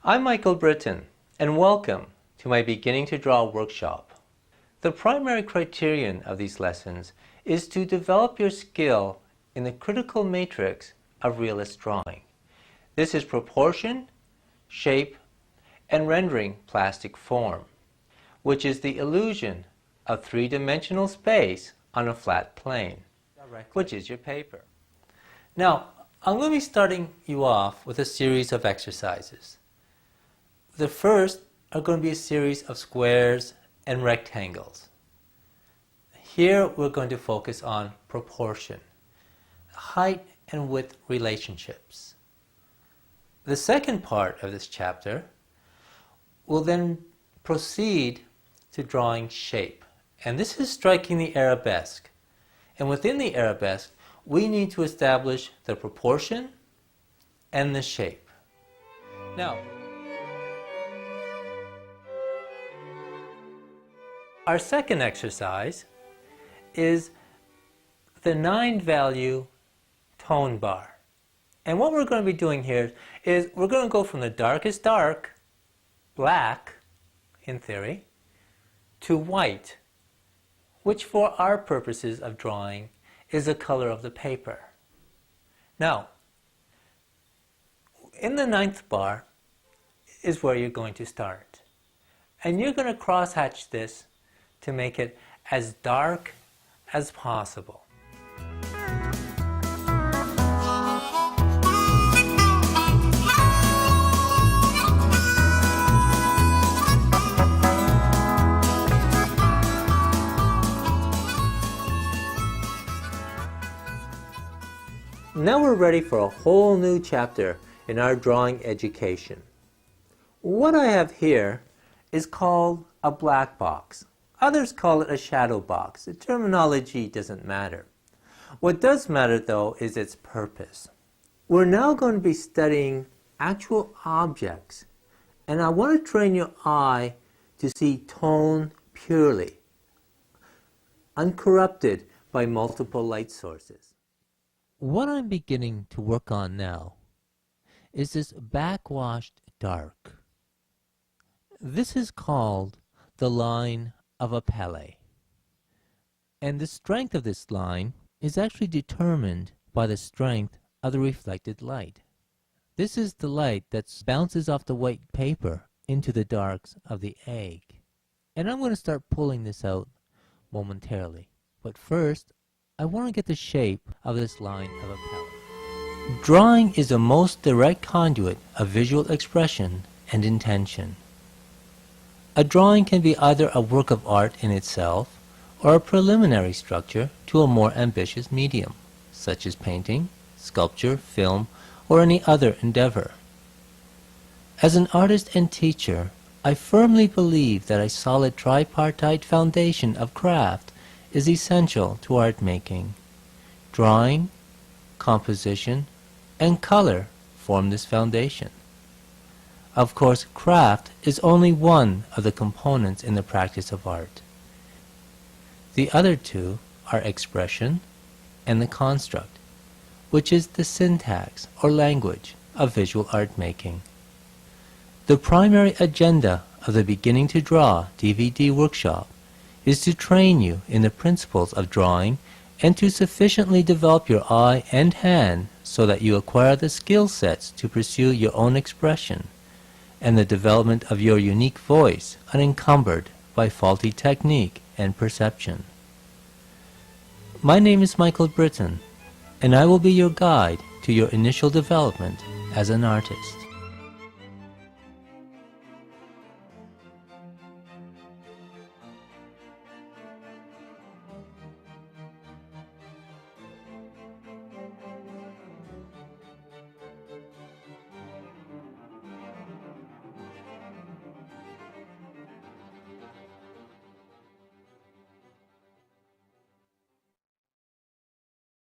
I'm Michael Britton, and welcome to my Beginning to Draw workshop. The primary criterion of these lessons is to develop your skill in the critical matrix of realist drawing. This is proportion, shape, and rendering plastic form, which is the illusion of three-dimensional space on a flat plane, which is your paper. Now, I'm going to be starting you off with a series of exercises. The first are going to be a series of squares and rectangles. Here we're going to focus on proportion, height and width relationships. The second part of this chapter will then proceed to drawing shape. And this is striking the arabesque. And within the arabesque, we need to establish the proportion and the shape. Now, our second exercise is the 9-value tone bar. And what we're going to be doing here is we're going to go from the darkest dark, black, in theory, to white, which for our purposes of drawing is the color of the paper. Now, in the 9th bar is where you're going to start. And you're going to crosshatch this to make it as dark as possible. Now we're ready for a whole new chapter in our drawing education. What I have here is called a black box. Others call it a shadow box. The terminology doesn't matter. What does matter, though, is its purpose. We're now going to be studying actual objects, and I want to train your eye to see tone purely, uncorrupted by multiple light sources. What I'm beginning to work on now is this backwashed dark. This is called the line of Apelle. And the strength of this line is actually determined by the strength of the reflected light. This is the light that bounces off the white paper into the darks of the egg. And I'm going to start pulling this out momentarily. But first, I want to get the shape of this line of Apelle. Drawing is the most direct conduit of visual expression and intention. A drawing can be either a work of art in itself or a preliminary structure to a more ambitious medium, such as painting, sculpture, film, or any other endeavor. As an artist and teacher, I firmly believe that a solid tripartite foundation of craft is essential to art making. Drawing, composition, and color form this foundation. Of course, craft is only one of the components in the practice of art. The other two are expression and the construct, which is the syntax or language of visual art making. The primary agenda of the Beginning to Draw DVD workshop is to train you in the principles of drawing and to sufficiently develop your eye and hand so that you acquire the skill sets to pursue your own expression and the development of your unique voice unencumbered by faulty technique and perception. My name is Michael Britton, and I will be your guide to your initial development as an artist.